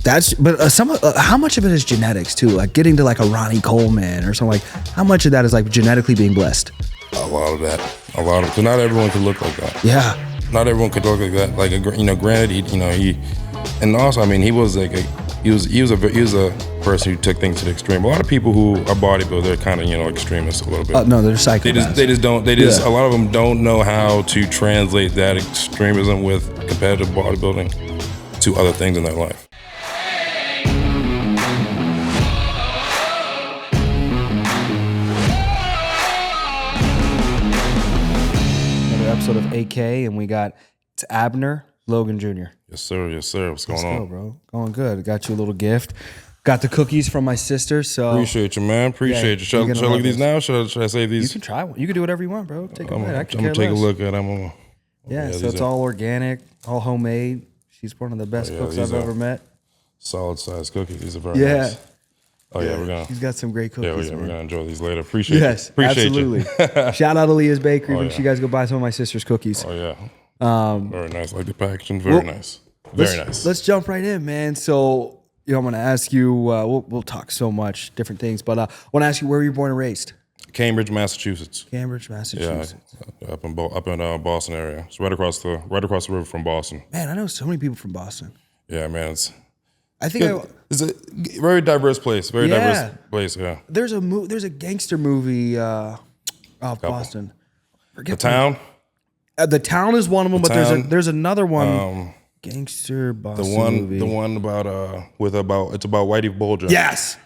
But how much of it is genetics too? Like getting to like a Ronnie Coleman or something, like how much of that is like genetically being blessed? A lot of that. Because not everyone can look like that. Yeah. Not everyone could look like that. Like, granted, he, and also, I mean, he was a person who took things to the extreme. A lot of people who are bodybuilders, they're kind of, extremists a little bit. No, they're psychopaths. A lot of them don't know how to translate that extremism with competitive bodybuilding to other things in their life. Episode of AK, and we got Abner Logan Jr. Yes, sir. What's going on? Let's go, bro. Going good. Got you a little gift. Got the cookies from my sister. So appreciate you, man. Appreciate you. Should I look at these now? Should I save these? You can try one. You can do whatever you want, bro. Take a bite. I'm gonna take a look at them. Yeah, so it's all organic, all homemade. She's one of the best cooks I've ever met. Solid size cookies. These are very nice. Oh yeah, we're gonna. She's got some great cookies. Yeah, we're gonna enjoy these later. Appreciate absolutely. You. Shout out to Leah's Bakery. Make sure you guys go buy some of my sister's cookies. Oh yeah. Very nice. Like the packaging. Very nice. Very nice. Let's jump right in, man. So I'm gonna ask you. We'll talk so much different things, but I want to ask you where you were born and raised. Cambridge, Massachusetts. Cambridge, Massachusetts. Yeah, up in Boston area. It's right across the river from Boston. Man, I know so many people from Boston. Yeah, man. It's a very diverse place. Diverse place. Yeah. There's a gangster movie of Boston. The Town. The Town is one of them, but there's another one. Gangster Boston movie. The one about it's about Whitey Bulger. Yes.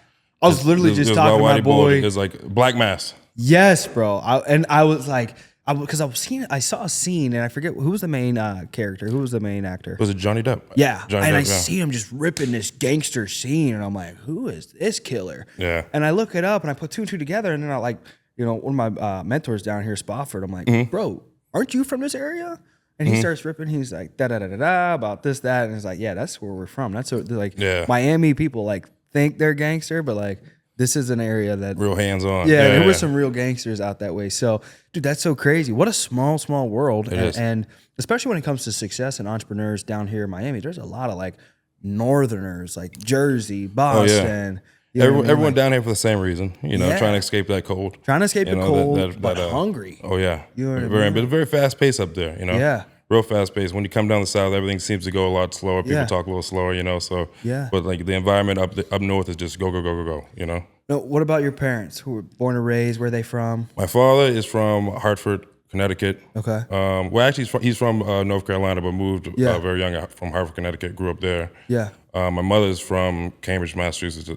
I was literally just talking to my boy. It's like Black Mass. Yes, bro. I was like. Because I saw a scene and I forget who was the main character. Who was the main actor? Was it Johnny Depp? Yeah, I see him just ripping this gangster scene, and I'm like, who is this killer? Yeah. And I look it up and I put two and two together, and then I one of my mentors down here, Spofford. I'm like, bro, aren't you from this area? And he starts ripping. He's like, da da da da da about this that, and he's like, yeah, that's where we're from. That's what, like Miami people like think they're gangster, but like. This is an area that real hands on. Yeah, there were some real gangsters out that way. So, dude, that's so crazy. What a small world. And especially when it comes to success and entrepreneurs down here in Miami, there's a lot of like Northerners, like Jersey, Boston. Oh, yeah. Everyone down here for the same reason, trying to escape that cold. Trying to escape the cold, but hungry. Oh yeah, you know what I mean? But very fast pace up there. Yeah. Real fast paced. When you come down the south, everything seems to go a lot slower. People talk a little slower, So but like the environment up north is just go. No, what about your parents who were born and raised? Where are they from? My father is from Hartford, Connecticut. Okay. Well, actually, he's from North Carolina, but moved very young from Hartford, Connecticut. Grew up there. Yeah. My mother is from Cambridge, Massachusetts,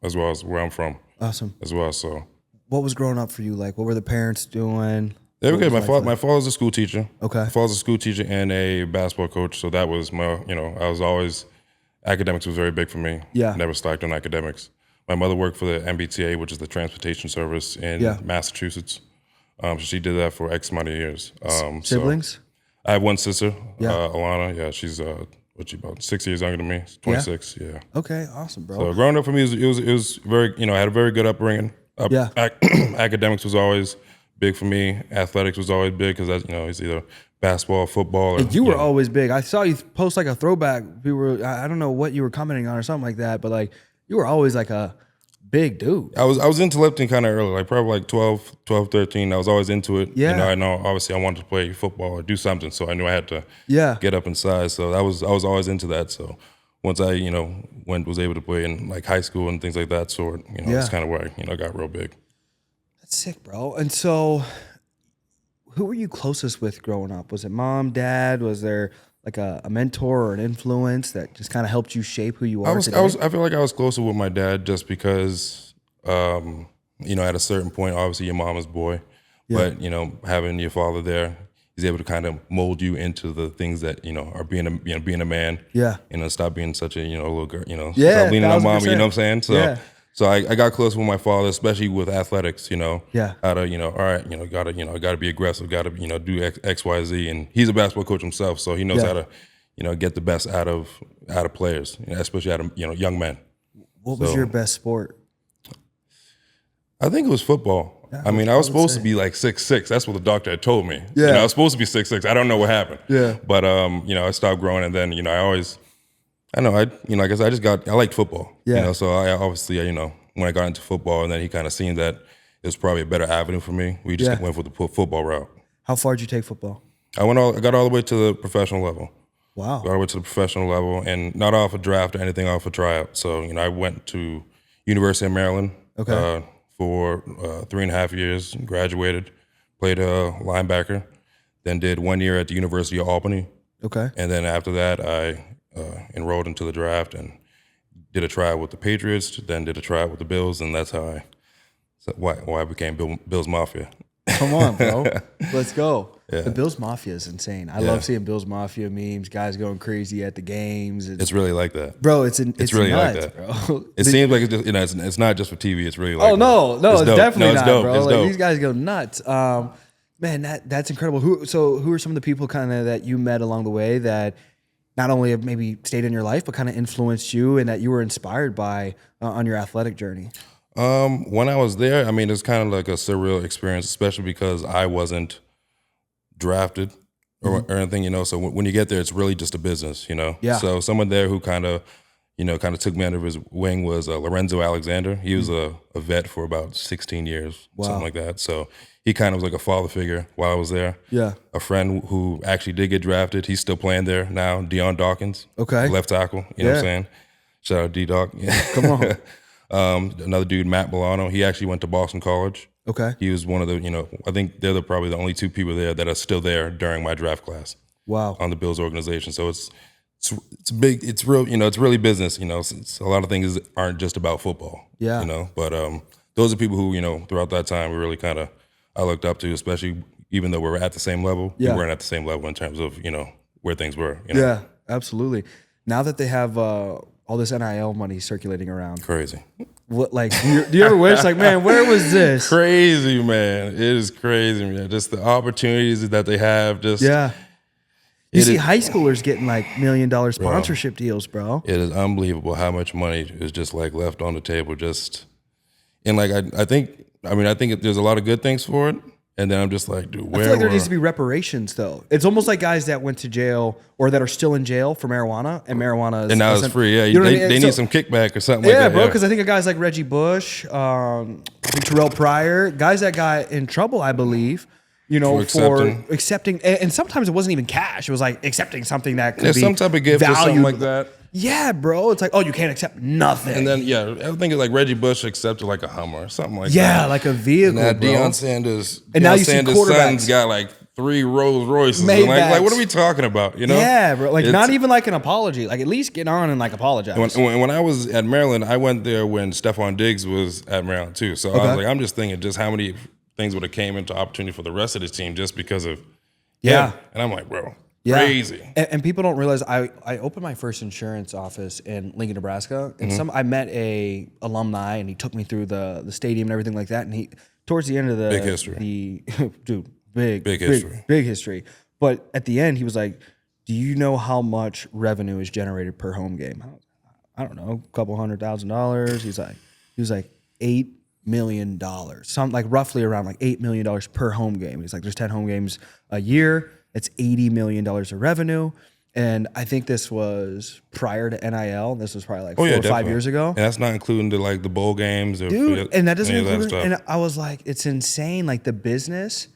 as well as where I'm from. Awesome. As well, so. What was growing up for you like? What were the parents doing? They were good. My father's a school teacher. Okay. My father's a school teacher and a basketball coach. So that was my, I was always, academics was very big for me. Yeah. Never slacked on academics. My mother worked for the MBTA, which is the transportation service in Massachusetts. She did that for X amount of years. Siblings? So I have one sister, Alana. Yeah, she's about 6 years younger than me. 26. Yeah. Okay, awesome, bro. So growing up for me, it was very, I had a very good upbringing. Academics was always big for me. Athletics was always big because it's either basketball, football. Or, you were always big. I saw you post like a throwback. I don't know what you were commenting on or something like that, but like you were always like a big dude. I was into lifting kind of early, like probably like 12, 13. I was always into it. Yeah. I know obviously I wanted to play football or do something, so I knew I had to get up in size. So I was always into that. So once I was able to play in like high school and things like that sort, that's kind of where I got real big. That's sick, bro. And so, who were you closest with growing up? Was it mom, dad? Was there like a mentor or an influence that just kind of helped you shape who you are today? I feel like I was closer with my dad just because, at a certain point, obviously your mama's boy, but having your father there, he's able to kind of mold you into the things that are being a man. Yeah. Stop being such a little girl. Stop leaning on mom. You know what I'm saying? So. So I got close with my father, especially with athletics, how to, all right, gotta be aggressive, gotta, do X, Y, Z. And he's a basketball coach himself, so he knows how to, get the best out of players, especially out of, young men. What was your best sport? I think it was football. Yeah, I was supposed to be like 6'6". That's what the doctor had told me. Yeah. I was supposed to be 6'6". I don't know what happened. Yeah. But, I stopped growing, and then, I always I know. I guess I liked football. Yeah. So I obviously, when I got into football, and then he kind of seen that it was probably a better avenue for me. We just went for the football route. How far did you take football? I got all the way to the professional level. Wow. Got all the way to the professional level, and not off a draft or anything, off a tryout. So I went to University of Maryland for 3.5 years. Graduated, played linebacker, then did 1 year at the University of Albany. Okay. And then after that, I enrolled into the draft and did a tryout with the Patriots. Then did a tryout with the Bills, and that's how why I became Bills Mafia. Come on, bro. Let's go. Yeah. The Bills Mafia is insane. I love seeing Bills Mafia memes, guys going crazy at the games. It's really like that. Bro, it's really nuts, like that. bro. It seems like it's just, it's not just for TV. It's really like no, it's definitely not, dope. bro. It's like, dope. These guys go nuts. Man, that's incredible. Who are some of the people kind of that you met along the way that not only have maybe stayed in your life, but kind of influenced you and that you were inspired by on your athletic journey? When I was there, it's kind of like a surreal experience, especially because I wasn't drafted or anything, So when you get there, it's really just a business, Yeah. So someone there who kind of took me under his wing was Lorenzo Alexander. He was a vet for about 16 years, something like that. So he kind of was like a father figure while I was there. Yeah. A friend who actually did get drafted. He's still playing there now, Deion Dawkins. Okay. Left tackle, you know what I'm saying? Shout out D-Doc. Come on. Another dude, Matt Milano, he actually went to Boston College. Okay. He was one of the, I think they're probably the only two people there that are still there during my draft class. Wow. On the Bills organization. So it's big, it's real, it's really business, a lot of things aren't just about football. Yeah. But those are people who, throughout that time, we really kind of, I looked up to, especially even though we were at the same level, we weren't at the same level in terms of, where things were. Yeah, absolutely. Now that they have all this NIL money circulating around. Crazy. What, like, do you ever wish, like, man, where was this? Crazy, man. It is crazy, man. Just the opportunities that they have. Just You see high schoolers getting like $1 million sponsorship deals, bro. It is unbelievable how much money is just like left on the table. And like I think there's a lot of good things for it. And then I'm just like, dude, where I feel like there needs to be reparations, though. It's almost like guys that went to jail or that are still in jail for marijuana, and marijuana is... And now it's free, yeah. You know they need some kickback or something like that. Yeah, bro, because I think of guys like Reggie Bush, I think Terrell Pryor, guys that got in trouble, I believe, for accepting... And sometimes it wasn't even cash. It was like accepting something that could be some type of gift valued. or something like that. Yeah, bro. It's like, oh, you can't accept nothing. And then, I think it's like Reggie Bush accepted like a Hummer or something like that. Yeah, like a vehicle, now bro. Deion Sanders, and now you see quarterbacks. Son's got like 3 Rolls Royces. Like what are we talking about? Yeah, bro. Like not even like an apology. Like at least get on and like apologize. When I was at Maryland, I went there when Stephon Diggs was at Maryland too. So I was like, I'm just thinking just how many things would have came into opportunity for the rest of this team just because of him. And I'm like, bro. Yeah. Crazy. And people don't realize I opened my first insurance office in Lincoln, Nebraska, and I met a alumni, and he took me through the stadium and everything like that. And he towards the end of the big history, big history. But at the end, he was like, "Do you know how much revenue is generated per home game?" I don't know, a couple $100,000. He was like $8 million, some like roughly around like $8 million per home game. He's like, "There's 10 home games a year. It's $80 million of revenue." And I think this was prior to NIL. This was probably like 4 or 5 years ago. And that's not including the bowl games. Or dude, and that doesn't include it. And I was like, it's insane, like the business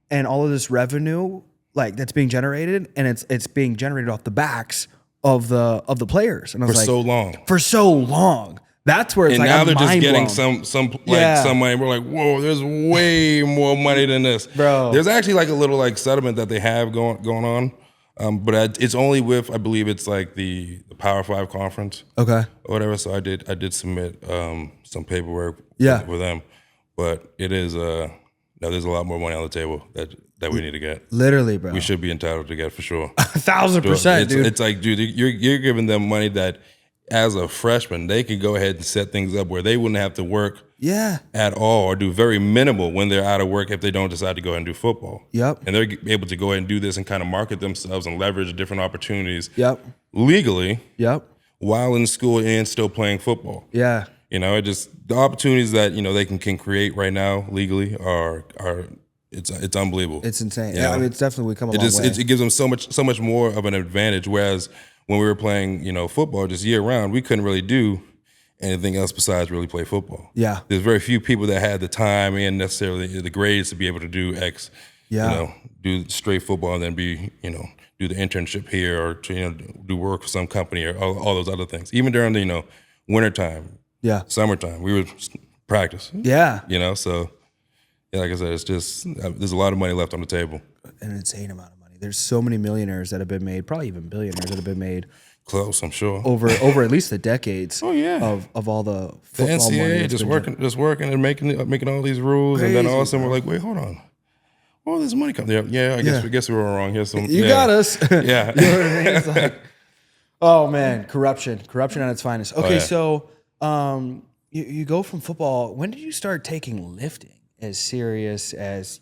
and all of this revenue like that's being generated, and it's being generated off the backs of the players. And I was for so long. That's where it's like, now they're just getting blown. some money. We're like, whoa, there's way more money than this, bro. There's actually like a little like settlement that they have going on, but it's only with, I believe it's like the Power 5 conference, or whatever. So I did submit some paperwork with them, but it is now there's a lot more money on the table that we need to get. Literally, bro. We should be entitled to get for sure. 1,000%, dude. It's like, dude, you're giving them money that, as a freshman, they could go ahead and set things up where they wouldn't have to work at all or do very minimal when they're out of work if they don't decide to go ahead and do football. Yep. And they're able to go ahead and do this and kind of market themselves and leverage different opportunities legally while in school and still playing football. Yeah. It just, the opportunities that, they can create right now legally are it's unbelievable. It's insane. Yeah, I mean, it's definitely come a long way. It gives them so much more of an advantage, whereas when we were playing, football just year round, we couldn't really do anything else besides really play football. Yeah. There's very few people that had the time and necessarily the grades to be able to do X, do straight football and then be, do the internship here or to, do work for some company or all those other things. Even during the, wintertime, summertime, we would practice. Yeah. So like I said, it's just, there's a lot of money left on the table. An insane amount of money. There's so many millionaires that have been made, probably even billionaires that have been made. Close, I'm sure. Over at least the decades. Oh yeah. Of all the The football money NCAA just working and making all these rules, Crazy, and then all of a sudden we're like, wait, hold on. All this money comes there. Yeah, I guess we were wrong. Here's some. You got us. Yeah. You know what I mean? It's like, oh man, corruption at its finest. Okay, so you go from football. When did you start taking lifting as serious as,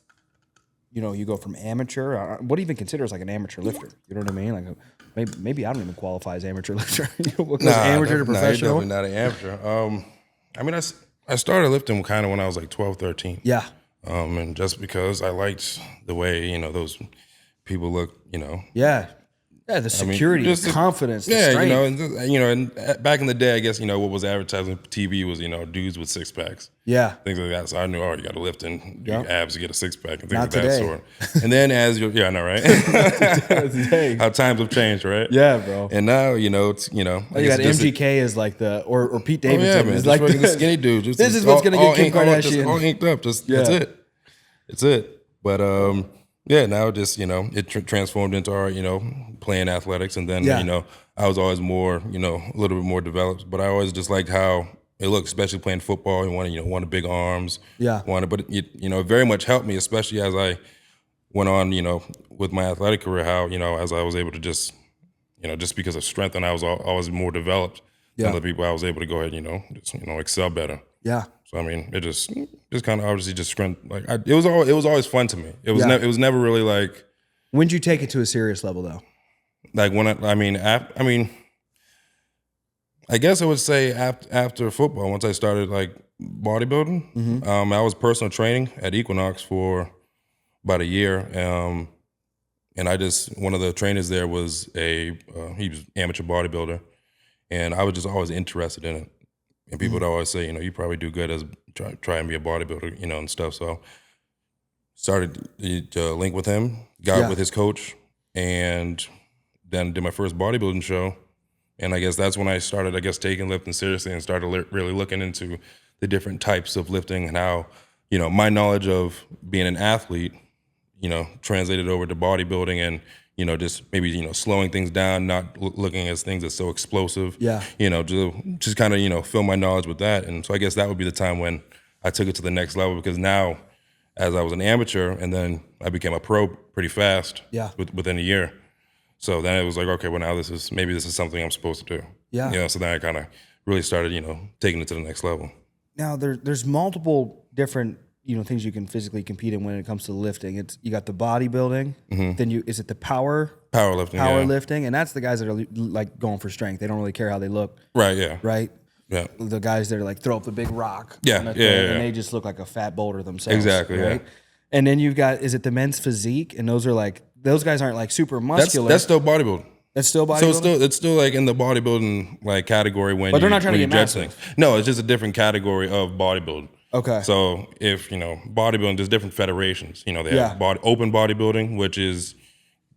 you go from amateur? What do you even consider as like an amateur lifter? You know what I mean? Like maybe I don't even qualify as amateur lifter. Amateur to professional. Definitely not an amateur. I started lifting kind of when I was like 12, 13. Yeah. And just because I liked the way, those people look, Yeah. Yeah, the security, the confidence, the strength. And back in the day, I guess, what was advertised on TV was, dudes with six packs. Yeah. Things like that. So I knew, you got to lift and do abs to get a six pack and things Not like today. that sort. And then I know, right? How times have changed, right? Yeah, bro. And now, it's, you got MGK as like or Pete Davidson man, is like the skinny dude. This is what's going to get Kim Kardashian. All inked up. That's it. It's it. But now just, it transformed into our, playing athletics. And then, I was always more, a little bit more developed. But I always just liked how it looked, especially playing football. You wanted big arms. Yeah. But it very much helped me, especially as I went on, with my athletic career, how, as I was able to just, just because of strength and I was always more developed than other people, I was able to go ahead, just, excel better. Yeah. So I mean, it just kind of obviously just strength. Like it was always fun to me. It was never really like. When did you take it to a serious level though? Like when I guess I would say after football, once I started like bodybuilding, I was personal training at Equinox for about a year, and one of the trainers there was he was amateur bodybuilder, and I was just always interested in it. And people would always say, you probably do good as try and be a bodybuilder, and stuff. So started to link with him, got with his coach, and then did my first bodybuilding show. And I guess that's when I started, taking lifting seriously and started really looking into the different types of lifting and how, my knowledge of being an athlete, translated over to bodybuilding and, just maybe, slowing things down, not looking at things that's so explosive. Yeah. Just kind of, fill my knowledge with that. And so I guess that would be the time when I took it to the next level, because now, as I was an amateur and then I became a pro pretty fast within a year. So then it was like, okay, well now this is something I'm supposed to do. Yeah. So then I kind of really started, taking it to the next level. Now there's multiple different, things you can physically compete in when it comes to lifting. You got the bodybuilding, then is it the powerlifting, and that's the guys that are like going for strength. They don't really care how they look. Right. Yeah. Right. Yeah. The guys that are like throw up the big rock. Yeah. And they just look like a fat boulder themselves. Exactly. Right? Yeah. And then you've got, is it the men's physique? And those guys aren't like super muscular. That's still bodybuilding. That's still bodybuilding? So it's still like in the bodybuilding like category when. But they're not trying to get massive. No, it's just a different category of bodybuilding. Okay. So if bodybuilding, there's different federations. They have open bodybuilding, which is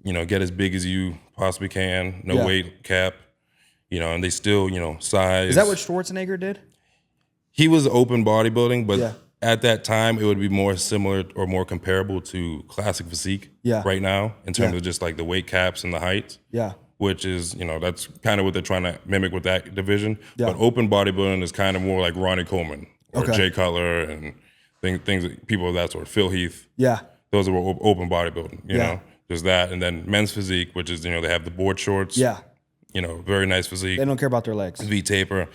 get as big as you possibly can, no weight cap. And they still size. Is that what Schwarzenegger did? He was open bodybuilding, but at that time, it would be more similar or more comparable to classic physique right now in terms of just like the weight caps and the heights. Yeah. Which is, that's kind of what they're trying to mimic with that division. Yeah. But open bodybuilding is kind of more like Ronnie Coleman or Jay Cutler and things, people of that sort, Phil Heath. Yeah. Those are open bodybuilding, you know, there's that. And then men's physique, which is, they have the board shorts. Yeah. Very nice physique. They don't care about their legs. V-taper.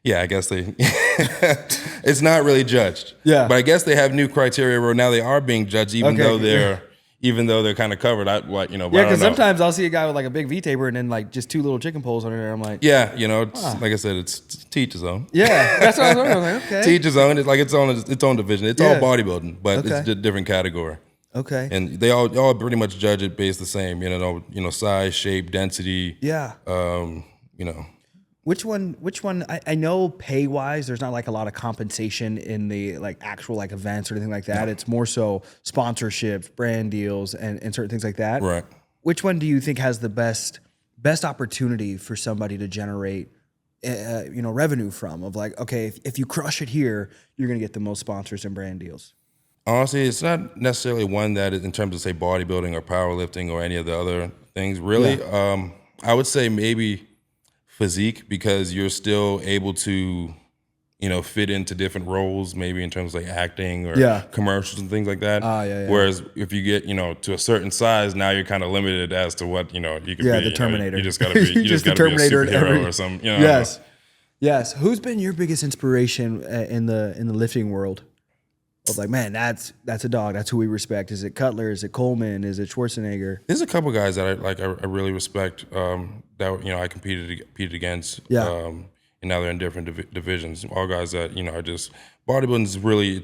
Yeah, I guess it's not really judged. Yeah. But I guess they have new criteria where now they are being judged, even though they're kind of covered. Because sometimes I'll see a guy with like a big V-taper and then like just two little chicken poles under there. I'm like, like I said, it's teach his own. Yeah, that's what I was wondering. Like, okay. Teach his own. It's like its own division. It's all bodybuilding, but it's a different category. Okay. And they all pretty much judge it based the same, size, shape, density. Yeah. You know, Which one? I know pay wise, there's not like a lot of compensation in the like actual like events or anything like that. It's more so sponsorships, brand deals, and certain things like that. right. Which one do you think has the best opportunity for somebody to generate, revenue from? Of like, okay, if you crush it here, you're gonna get the most sponsors and brand deals. Honestly, it's not necessarily one that is in terms of say bodybuilding or powerlifting or any of the other things. Really, I would say maybe physique, because you're still able to, fit into different roles, maybe in terms of like acting or commercials and things like that. Whereas if you get, to a certain size, now you're kind of limited as to what, you could be. The Terminator. You just gotta be, you just gotta be a superhero or something. Yes. Who's been your biggest inspiration in the lifting world? Of like, man, that's a dog. That's who we respect. Is it Cutler? Is it Coleman? Is it Schwarzenegger? There's a couple guys that I really respect, that I competed against. And now they're in different divisions. All guys that are just bodybuilding is really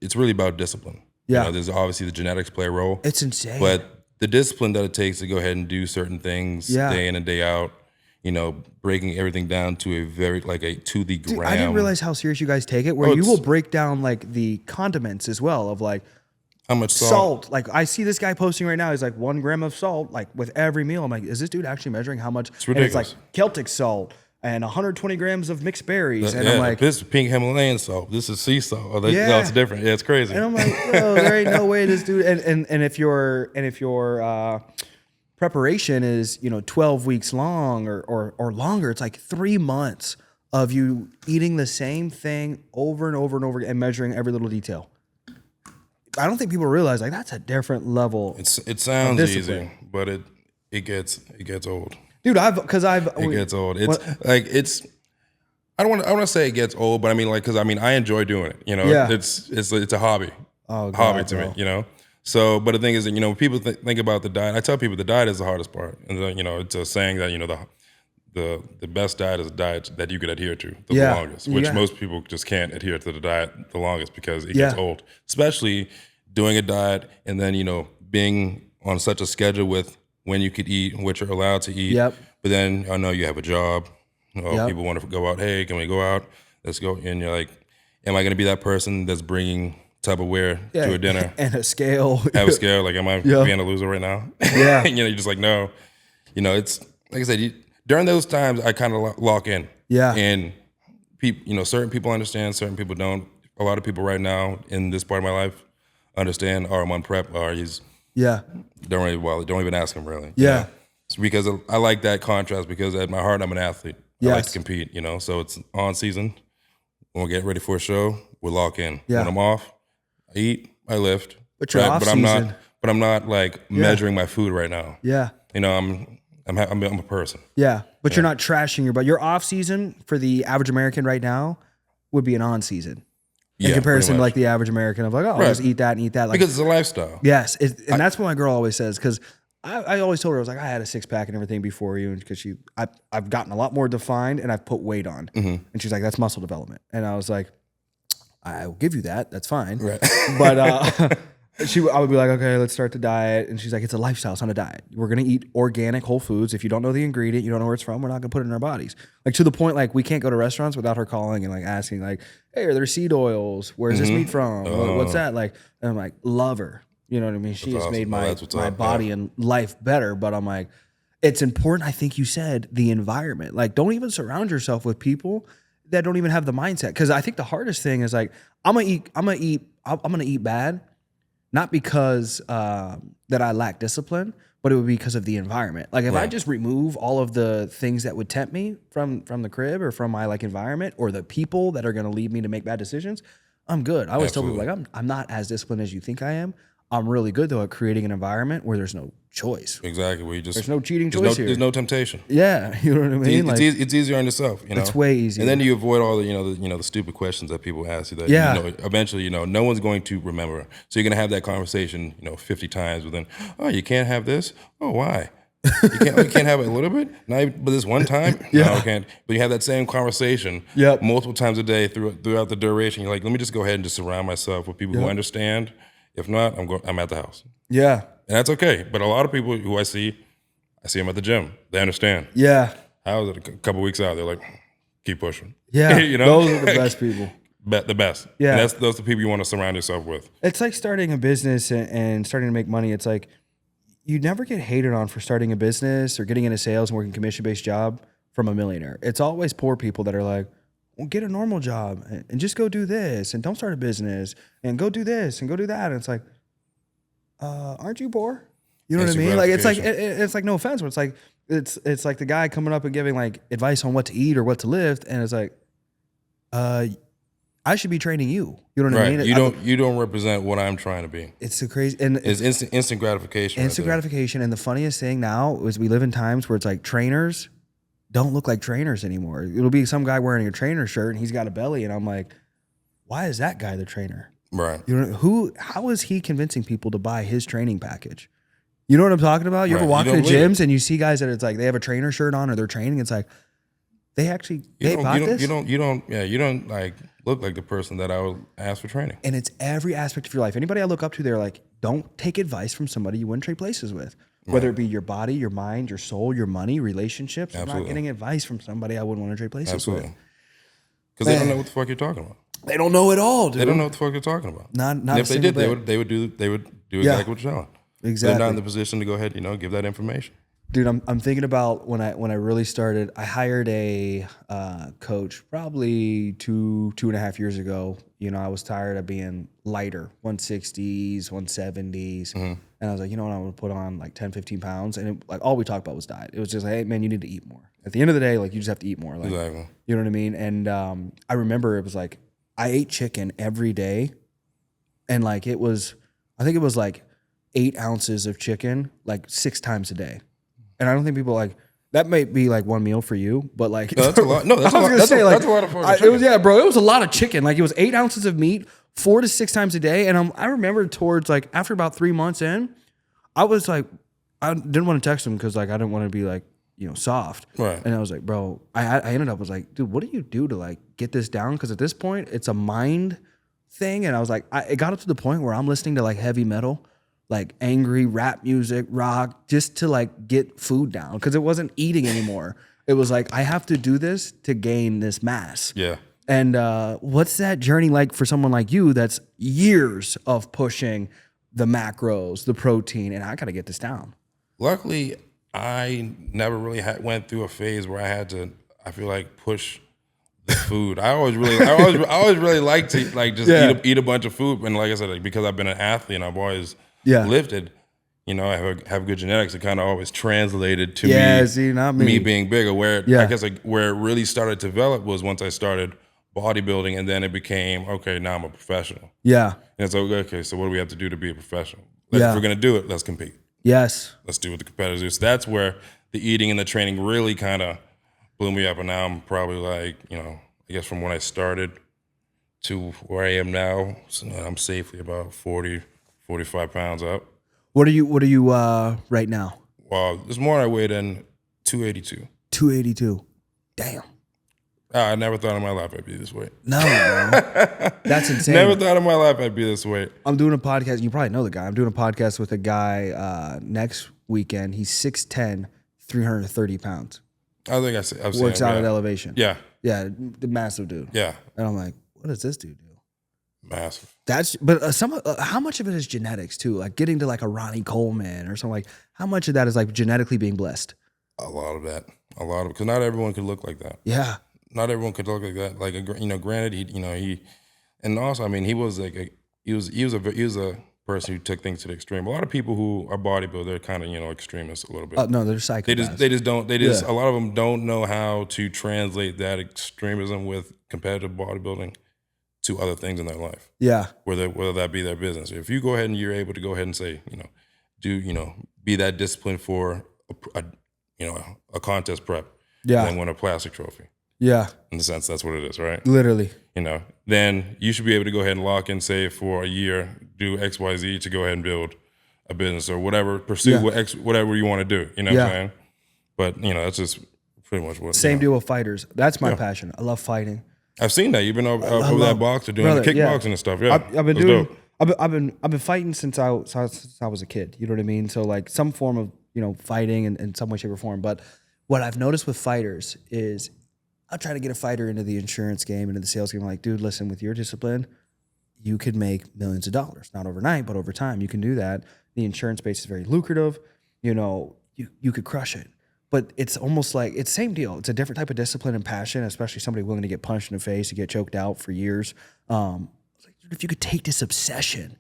it's really about discipline. There's obviously the genetics play a role. It's insane. But the discipline that it takes to go ahead and do certain things day in and day out. Breaking everything down to a very to the gram. Dude, I didn't realize how serious you guys take it. Where you will break down like the condiments as well of like how much salt. Like I see this guy posting right now. He's like 1 gram of salt like with every meal. I'm like, is this dude actually measuring how much? It's ridiculous. And it's like Celtic salt and 120 grams of mixed berries. And I'm like, this is pink Himalayan salt. This is sea salt. No, it's different. Yeah, it's crazy. And I'm like, bro, there ain't no way this dude. And if your preparation is 12 weeks long or longer, it's like 3 months of you eating the same thing over and over and over and measuring every little detail. I don't think people realize like that's a different level. It sounds easy, but it gets old. Dude, it gets old. It's I don't want to say it gets old, but I mean because I enjoy doing it. It's a hobby. Hobby to me. So, but the thing is that, when people think about the diet, I tell people the diet is the hardest part. And, it's a saying that, the best diet is a diet that you could adhere to the longest, which most people just can't adhere to the diet the longest because it gets old, especially doing a diet and then, being on such a schedule with when you could eat and what you're allowed to eat. But then I know you have a job. People want to go out. Hey, can we go out? Let's go. And you're like, am I going to be that person that's bringing Tupperware to a dinner and a scale? Have a scale? Like, am I being a loser right now? Yeah. You're just like, no. It's like I said. During those times, I kind of lock in. Yeah. And people, certain people understand, certain people don't. A lot of people right now in this part of my life understand. Or I'm on prep. Or he's don't really bother. Don't even ask him really. Yeah. It's because I like that contrast because at my heart I'm an athlete. I like to compete. So it's on season. When we get ready for a show, we'll lock in. When I'm off, I eat, I lift, but I'm not like measuring my food right now. Yeah, I'm a person. Yeah, but you're not trashing your. But your off season for the average American right now would be an on season in comparison to like the average American of like, oh, I'll just eat that and eat that. Like, because it's a lifestyle. Yes, and that's what my girl always says because. I always told her, I was like, I had a 6-pack and everything before you, because I've gotten a lot more defined and I've put weight on. And she's like, that's muscle development. And I was like, I will give you that. That's fine. Right. But I would be like, okay, let's start the diet. And she's like, it's a lifestyle. It's not a diet. We're going to eat organic whole foods. If you don't know the ingredient, you don't know where it's from, we're not going to put it in our bodies. Like to the point, like we can't go to restaurants without her calling and like asking like, hey, are there seed oils? Where's this meat from? What's that? Like, and I'm like, love her. You know what I mean? She has made my body and life better, but I'm like, it's important. I think you said the environment. Like, don't even surround yourself with people that don't even have the mindset. Because I think the hardest thing is like, I'm gonna eat bad, not because that I lack discipline, but it would be because of the environment. Like if I just remove all of the things that would tempt me from the crib or from my like environment or the people that are gonna lead me to make bad decisions, I'm good. I always tell people like, I'm not as disciplined as you think I am. I'm really good though at creating an environment where there's no choice. Exactly, where there's no cheating choice here. There's no temptation. Yeah, you know what I mean. It's easier on yourself. It's way easier. And then you avoid all the the stupid questions that people ask you. That eventually no one's going to remember. So you're gonna have that conversation 50 times. But then you can't have this. Oh, why? You can't have it a little bit. But this one time. No, I can't. But you have that same conversation multiple times a day throughout the duration. You're like, let me just go ahead and just surround myself with people who understand. If not, I'm at the house. Yeah. And that's okay. But a lot of people who I see them at the gym. They understand. Yeah. How was it a couple weeks out? They're like, keep pushing. Yeah. You know? Those are the best people. The best. Yeah. And those are the people you want to surround yourself with. It's like starting a business and starting to make money. It's like you never get hated on for starting a business or getting into sales and working commission-based job from a millionaire. It's always poor people that are like, well, get a normal job and just go do this and don't start a business and go do this and go do that. And it's like, aren't you poor? You know what I mean? Like it's like no offense, but it's like the guy coming up and giving like advice on what to eat or what to lift, and it's like, I should be training you. You know what I mean? You don't represent what I'm trying to be. It's so crazy, and it's instant gratification. Instant gratification, and the funniest thing now is we live in times where it's like trainers don't look like trainers anymore. It'll be some guy wearing a trainer shirt and he's got a belly, and I'm like, why is that guy the trainer? Right. You know how is he convincing people to buy his training package? You know what I'm talking about? You ever walk into gyms and you see guys that it's like they have a trainer shirt on or they're training? It's like they bought this. You don't like look like the person that I would ask for training. And it's every aspect of your life. Anybody I look up to, they're like, don't take advice from somebody you wouldn't trade places with. Whether it be your body, your mind, your soul, your money, relationships. Absolutely. I'm not getting advice from somebody I wouldn't want to trade places with. Because they don't know what the fuck you're talking about. They don't know at all, dude. They don't know what the fuck you're talking about. Not if they did, they would do exactly what you're telling. Exactly. They're not in the position to go ahead, give that information. Dude, I'm thinking about when I really started. I hired a coach probably two and a half years ago. I was tired of being lighter, 160s, 170s. Mm-hmm. And I was like, you know what, I'm going to put on like 10, 15 pounds. And all we talked about was diet. It was just like, hey, man, you need to eat more. At the end of the day, like you just have to eat more. Like, exactly. You know what I mean? And I remember it was like, I ate chicken every day. And like I think it was like 8 ounces of chicken, like 6 times a day. And I don't think people like, that might be like one meal for you, but like. No, that's a lot. No, that's a lot. That's a lot of fucking chicken. It was, yeah, bro, it was a lot of chicken. Like it was 8 ounces of meat, 4 to 6 times a day. And I remember towards like, after about 3 months in, I was like, I didn't want to text him because like, I didn't want to be like, soft. Right. And I was like, bro, I ended up was like, dude, what do you do to like get this down? Because at this point, it's a mind thing. And I was like, it got up to the point where I'm listening to like heavy metal, like angry rap music, rock, just to like get food down. Because it wasn't eating anymore. It was like, I have to do this to gain this mass. Yeah. And what's that journey like for someone like you that's years of pushing the macros, the protein, and I got to get this down? Luckily, I never really went through a phase where I had to, I feel like, push the food. I always really like to like just eat a bunch of food. And like I said, like, because I've been an athlete and I've always lifted, I have good genetics. It kind of always translated to me being bigger. Where I guess like where it really started to develop was once I started bodybuilding, and then it became, okay, now I'm a professional. Yeah. And so, okay, so what do we have to do to be a professional? If we're going to do it, let's compete. Yes. Let's do what the competitors do. So that's where the eating and the training really kind of blew me up. And now I'm probably like, I guess from when I started to where I am now, so I'm safely about 40, 45 pounds up. What are you right now? Well, this morning I weighed in 282. 282. Damn. I never thought in my life I'd be this weight. No, bro. That's insane. Never thought in my life I'd be this weight. I'm doing a podcast. You probably know the guy. I'm doing a podcast with a guy next weekend. He's 6'10", 330 pounds. I think I've seen Works him, out at Elevation. Yeah. Yeah, the massive dude. Yeah. And I'm like, what does this dude do? Massive. But how much of it is genetics too? Like getting to like a Ronnie Coleman or something like, how much of that is like genetically being blessed? A lot of that. Because not everyone could look like that. Yeah. Not everyone could look like that. Like, granted, he, and also, I mean, he was like, he was a person who took things to the extreme. A lot of people who are bodybuilders, they're kind of, extremists a little bit. No, they're psychopaths. A lot of them don't know how to translate that extremism with competitive bodybuilding to other things in their life. Yeah. Whether that be their business. If you go ahead and you're able to go ahead and say, be that disciplined for a contest prep. Yeah. And then win a plastic trophy. Yeah. In the sense, that's what it is, right? Literally. Then you should be able to go ahead and lock in, say, for a year, do X, Y, Z to go ahead and build a business or whatever, pursue whatever you want to do. You know what I'm saying? But, that's just pretty much what. Same deal with fighters. That's my passion. I love fighting. I've seen that. You've been over that boxer doing the kickboxing and stuff. Yeah. I've been fighting since I was a kid. You know what I mean? So like some form of, you know, fighting in some way, shape, or form. But what I've noticed with fighters is I'll try to get a fighter into the insurance game, into the sales game. I'm like, dude, listen, with your discipline, you could make millions of dollars. Not overnight, but over time, you can do that. The insurance space is very lucrative. You know, you could crush it. But it's almost like it's the same deal. It's a different type of discipline and passion, especially somebody willing to get punched in the face, to get choked out for years. It's like, dude, if you could take this obsession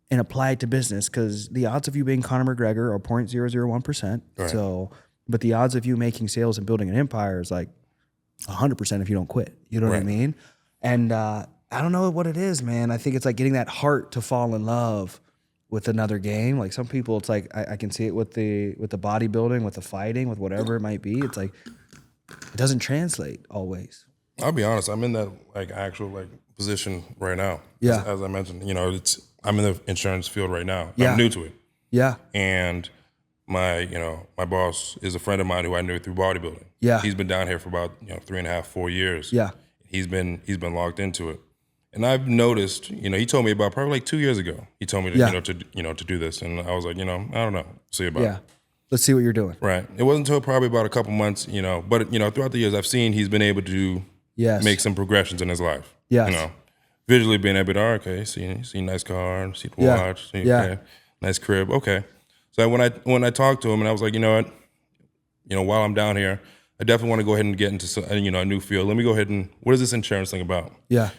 and apply it to business, because the odds of you being Conor McGregor are 0.001%. Right. So, but the odds of you making sales and building an empire is like 100% if you don't quit. You know what I mean? And I don't know what it is, man. I think it's like getting that heart to fall in love with another game. Like some people, it's like I can see it with the bodybuilding, with the fighting, with whatever it might be. It's like it doesn't translate always. I'll be honest. I'm in that like actual like position right now. Yeah. As I mentioned, you know, I'm in the insurance field right now. Yeah. I'm new to it. Yeah. And my boss is a friend of mine who I knew through bodybuilding. Yeah. He's been down here for about 3.5, 4 years. Yeah. He's been locked into it. And I've noticed, he told me about probably like 2 years ago. He told me to, to do this, and I was like, I don't know, see about it. Yeah, let's see what you're doing. Right. It wasn't until probably about a couple months, but throughout the years, I've seen he's been able to make some progressions in his life. Yes. Visually being able to, okay, see a nice car, see the watch, okay, nice crib, okay. So when I talked to him, and I was like, you know what, while I'm down here, I definitely want to go ahead and get into a new field. Let me go ahead and, what is this insurance thing about? Yeah.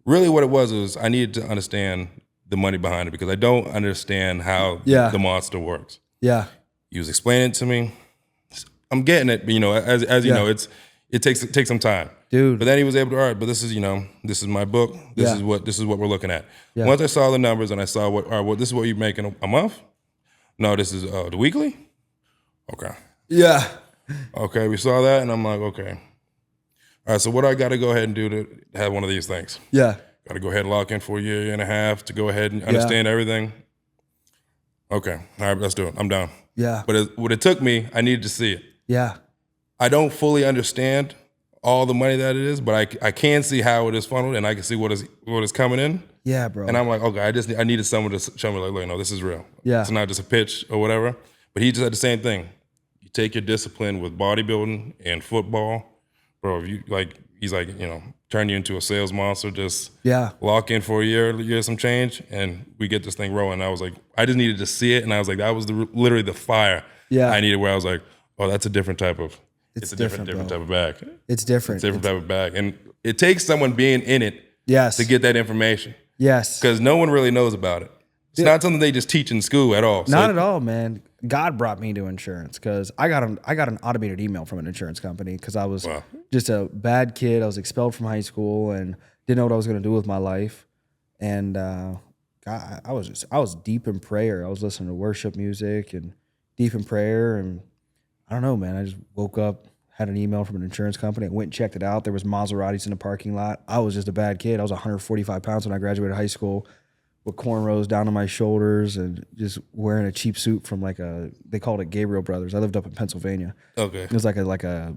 Really what it was I needed to understand the money behind it, because I don't understand how the monster works. Yeah. He was explaining it to me. I'm getting it, but as you know, it takes some time. Dude. But then he was able to, all right, but this is my book. This is what we're looking at. Yeah. Once I saw the numbers and I saw this is what you're making a month? No, this is the weekly? Okay. Yeah. Okay, we saw that and I'm like, okay. All right, so what do I got to go ahead and do to have one of these things? Yeah. Got to go ahead and lock in for a year and a half to go ahead and understand everything. Okay, all right, let's do it. I'm down. Yeah. But what it took me, I needed to see it. Yeah. I don't fully understand all the money that it is, but I can see how it is funneled, and I can see what is coming in. Yeah, bro. And I'm like, okay, I needed someone to show me, like, look, no, this is real. Yeah. It's not just a pitch or whatever. But he just had the same thing. You take your discipline with bodybuilding and football. Bro, he's like, turn you into a sales monster, just lock in for a year some change, and we get this thing rolling. And I was like, I just needed to see it, and I was like, that was literally the fire I needed, where I was like, oh, that's a different type of, it's a different type of bag. It's different. It's a different type of bag. And it takes someone being in it to get that information. Yes. Because no one really knows about it. It's not something they just teach in school at all. Not at all, man. God brought me to insurance because I got an automated email from an insurance company because I was just a bad kid. I was expelled from high school and didn't know what I was going to do with my life. And God, I was deep in prayer. I was listening to worship music and deep in prayer. And I don't know, man. I just woke up, had an email from an insurance company. I went and checked it out. There was Maseratis in the parking lot. I was just a bad kid. I was 145 pounds when I graduated high school, with cornrows down to my shoulders and just wearing a cheap suit from they called it Gabriel Brothers. I lived up in Pennsylvania. Okay. It was like a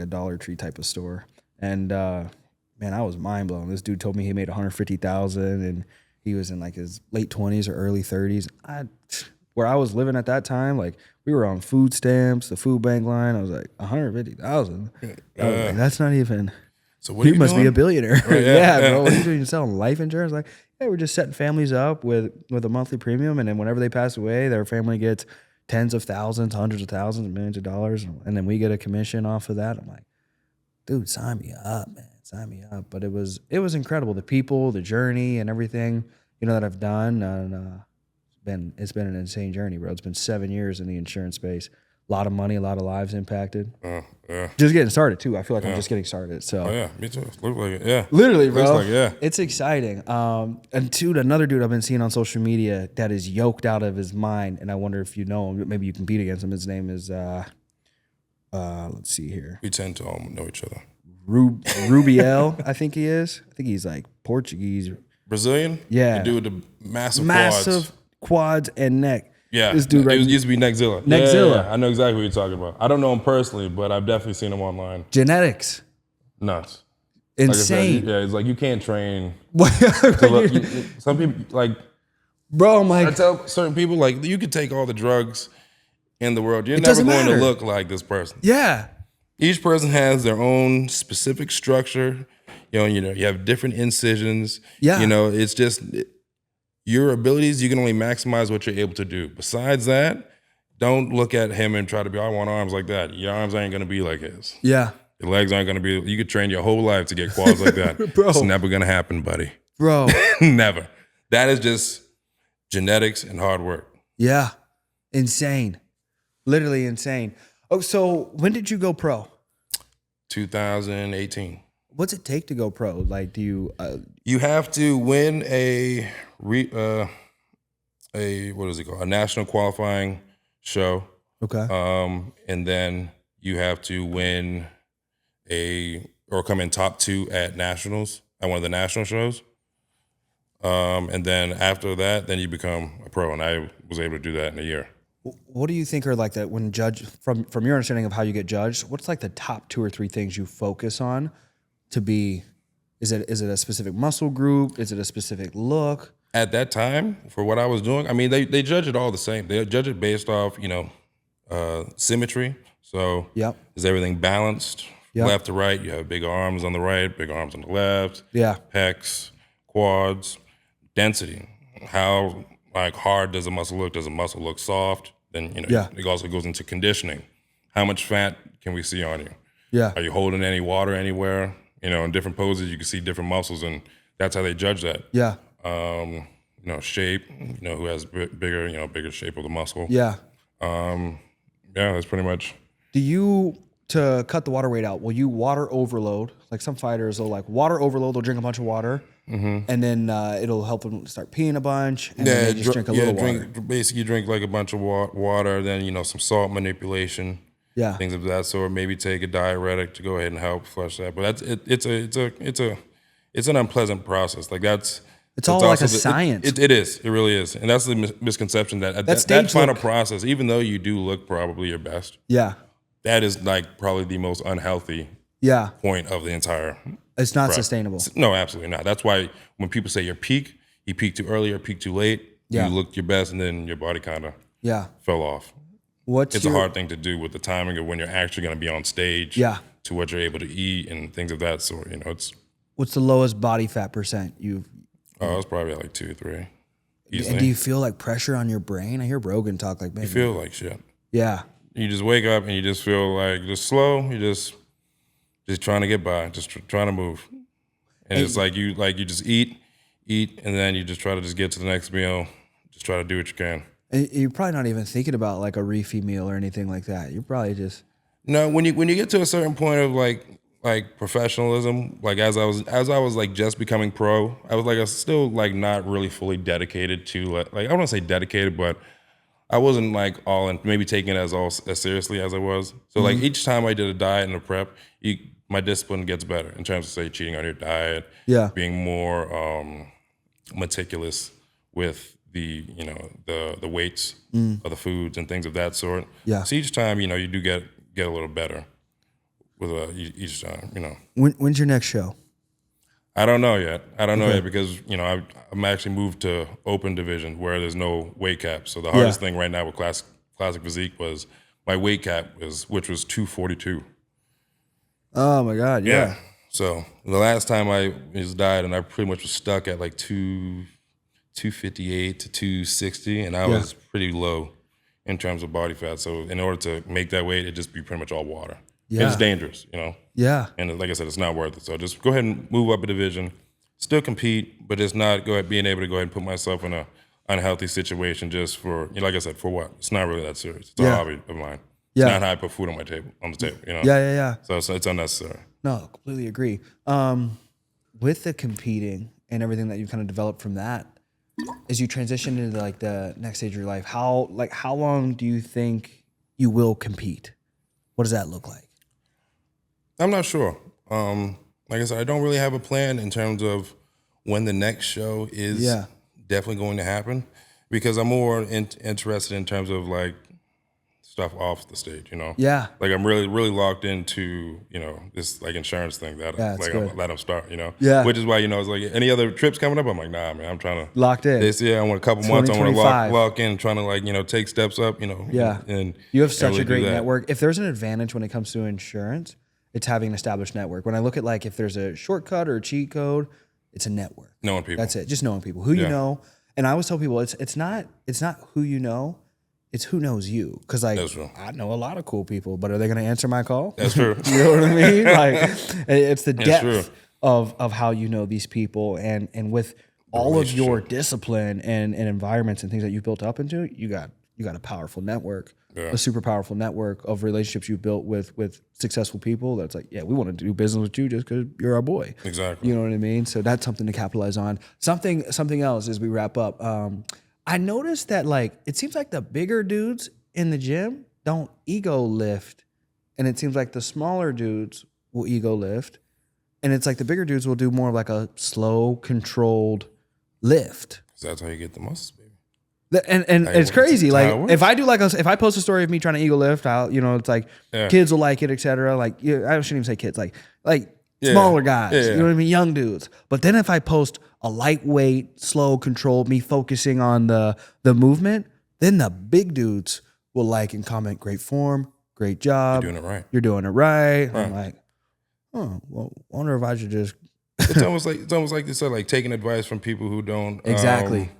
Dollar Tree type of store. And man, I was mind blown. This dude told me he made $150,000 and he was in like his late 20s or early 30s. Where I was living at that time, like we were on food stamps, the food bank line. I was like, $150,000. Like, that's not even. So what? You must be a billionaire. Oh, yeah, bro. What are you doing? You're selling life insurance? Like, hey, we're just setting families up with a monthly premium, and then whenever they pass away, their family gets tens of thousands, hundreds of thousands, millions of dollars, and then we get a commission off of that. I'm like, dude, sign me up, man. Sign me up. But it was incredible. The people, the journey, and everything that I've done. And it's been an insane journey, bro. It's been 7 years in the insurance space. A lot of money, a lot of lives impacted. Just getting started too. I feel like I'm just getting started. So. Oh yeah, me too. Look like it. Yeah. Literally, bro. Looks like, it's exciting. And dude, another dude I've been seeing on social media that is yoked out of his mind, and I wonder if you know him. Maybe you compete against him. His name is let's see here. We tend to all know each other. Rubiel, I think he is. I think he's like Portuguese. Brazilian? Yeah. The dude with the massive quads and neck. Yeah, this dude used to be Neckzilla. Yeah, I know exactly what you're talking about. I don't know him personally, but I've definitely seen him online. Genetics. Nuts. Insane. Yeah, it's like you can't train. What? Some people like, Bro, I'm I like, tell certain people like you could take all the drugs in the world. You're it never doesn't going to matter. look like this person. Yeah. Each person has their own specific structure. You have different incisions. Yeah. It's just your abilities. You can only maximize what you're able to do. Besides that, don't look at him and try to be, I want arms like that. Your arms ain't gonna be like his. Yeah. Your legs aren't gonna be. You could train your whole life to get quads like that. Bro. It's never gonna happen, buddy. Bro. Never. That is just genetics and hard work. Yeah. Insane. Literally insane. Oh, so when did you go pro? 2018. What's it take to go pro? Like, do you? You have to win a what is it called? A national qualifying show. Okay. And then you have to win or come in top 2 at nationals, at one of the national shows. And then after that, then you become a pro. And I was able to do that in a year. What do you think are like that when judge from your understanding of how you get judged? What's like the top 2 or 3 things you focus on to be? Is it a specific muscle group? Is it a specific look? At that time, for what I was doing, I mean, they judge it all the same. They judge it based off, symmetry. So Yep. is everything balanced? Yep. Left to right, you have big arms on the right, big arms on the left. Yeah. Pecs, quads, density. How hard does a muscle look? Does a muscle look soft? Then Yeah. it also goes into conditioning. How much fat can we see on you? Yeah. Are you holding any water anywhere? In different poses, you can see different muscles, and that's how they judge that. Yeah. Shape. Who has bigger, bigger shape of the muscle. Yeah. Yeah, that's pretty much. Do you, to cut the water weight out, will you water overload? Like some fighters will water overload, they'll drink a bunch of water, and then it'll help them start peeing a bunch, and then they just drink a little water. Basically, drink like a bunch of water, then, some salt manipulation, Yeah. things of that sort. Maybe take a diuretic to go ahead and help flush that. But it's an unpleasant process. Like It's all like a science. It is. It really is. And that's the misconception that that final process, even though you do look probably your best, Yeah. that is probably the most unhealthy Yeah. point of the entire. It's not sustainable. No, absolutely not. That's why when people say you peak too early or peak too late, Yeah. you looked your best and then your body kind of Yeah. fell off. It's a hard thing to do with the timing of when you're actually going to be on stage. Yeah. To what you're able to eat and things of that sort. What's the lowest body fat percent you've? Oh, it's probably like 2 or 3. Easily. And do you feel like pressure on your brain? I hear Rogan talk like, man. You feel like shit. Yeah. You just wake up and you just feel like just slow. You just trying to get by, just trying to move. And it's like you just eat, and then you just try to just get to the next meal. Just try to do what you can. And you're probably not even thinking about like a refeed meal or anything like that. You're probably just. No, when you get to a certain point of like professionalism, like as I was like just becoming pro, I was still like not really fully dedicated to like I don't want to say dedicated, but I wasn't like all in, maybe taking it as seriously as I was. So like each time I did a diet and a prep, my discipline gets better in terms of say cheating on your diet, being more meticulous with the the weights of the foods and things of that sort. Yeah. So each time you do get a little better with each time. When's your next show? I don't know yet. Because I'm actually moved to open division where there's no weight cap. So the hardest thing right now with classic physique was my weight cap which was 242. Oh my God! Yeah. So the last time I was diet, and I pretty much was stuck at like 258 to 260, and I was pretty low in terms of body fat. So in order to make that weight, it'd just be pretty much all water. Yeah. It's dangerous, Yeah. And like I said, it's not worth it. So just go ahead and move up a division, still compete, but just not being able to go ahead and put myself in a unhealthy situation just for, like I said, for what? It's not really that serious. It's a hobby of mine. It's not how I put food on the table. Yeah. So it's unnecessary. No, completely agree. With the competing and everything that you kind of developed from that, as you transition into like the next stage of your life, how long do you think you will compete? What does that look like? I'm not sure. Like I said, I don't really have a plan in terms of when the next show is definitely going to happen, because I'm more interested in terms of like stuff off the stage, you know? Yeah. Like I'm really, really locked into, you know, this like insurance thing that like I'm let them start, you know? Yeah. Which is why, you know, it's like any other trips coming up, I'm like, nah, man, I'm trying to locked in. This year, I want a couple months, I want to lock in, trying to like, you know, take steps up, you know? Yeah. And you have such a great network. If there's an advantage when it comes to insurance, it's having an established network. When I look at like if there's a shortcut or a cheat code, it's a network. Knowing people. That's it. Just knowing people. Who you know. And I always tell people it's not who you know, it's who knows you. Because like I know a lot of cool people, but are they going to answer my call? That's true. You know what I mean? Like it's the depth of how you know these people, and with all of your discipline and environments and things that you've built up into, you got a powerful network. A super powerful network of relationships you built with successful people. That's like, yeah, we want to do business with you just because you're our boy. Exactly. You know what I mean? So that's something to capitalize on. Something else as we wrap up. I noticed that like it seems like the bigger dudes in the gym don't ego lift, and it seems like the smaller dudes will ego lift, and it's like the bigger dudes will do more of like a slow, controlled lift. That's how you get the muscles, baby. And it's crazy. Like if I do if I post a story of me trying to ego lift, it's like kids will like it, etc. Like I shouldn't even say kids, like smaller guys, you know what I mean, young dudes. But then if I post a lightweight, slow, controlled, me focusing on the movement, then the big dudes will like and comment, great form, great job, you're doing it right. You're doing it right. I'm like, oh, well, I wonder if I should just. It's almost like they said, like taking advice from people who don't exactly.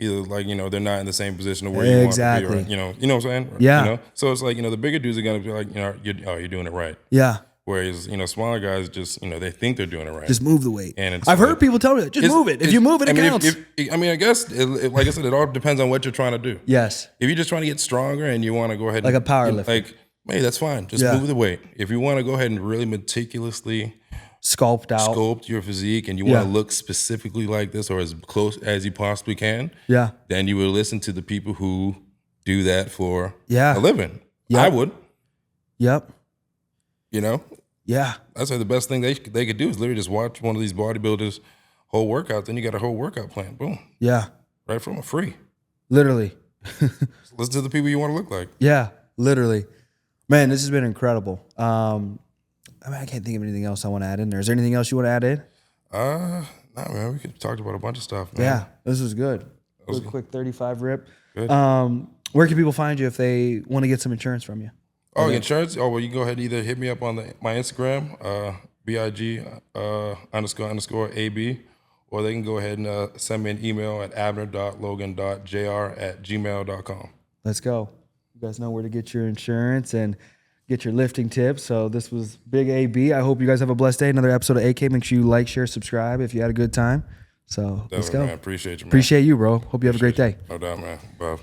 Either like, you know, they're not in the same position of where you want to be, or, you know what I'm saying? Yeah. You know? So it's like, you know, the bigger dudes are going to be like, you know, you're doing it right. Yeah. Whereas, you know, smaller guys just, you know, they think they're doing it right. Just move the weight. And I've heard people tell me that. Just move it. If you move it, it counts. I guess, like I said, it all depends on what you're trying to do. Yes. If you're just trying to get stronger and you want to go ahead like a power lift. Like, hey, that's fine. Just move the weight. If you want to go ahead and really meticulously sculpt your physique, and you want to look specifically like this or as close as you possibly can, then you would listen to the people who do that for a living. I would. Yep. You know? Yeah. That's like the best thing they could do is literally just watch one of these bodybuilders' whole workout. Then you got a whole workout plan. Boom. Yeah. Right from a free. Literally. Listen to the people you want to look like. Yeah. Literally. Man, this has been incredible. I mean, I can't think of anything else I want to add in there. Is there anything else you want to add in? Nah, man. We could talk about a bunch of stuff, man. Yeah, this was good. Quick 35 rip. Good. Where can people find you if they want to get some insurance from you? Oh, insurance? Oh, well, you can go ahead and either hit me up on my Instagram, BIG _ AB, or they can go ahead and send me an email at abner.logan.jr@gmail.com. Let's go. You guys know where to get your insurance and get your lifting tips. So this was Big AB. I hope you guys have a blessed day. Another episode of AK. Make sure you like, share, subscribe if you had a good time. So let's go. Man. Appreciate you, man. Appreciate you, bro. Hope you have a great day. No doubt, man. Bye.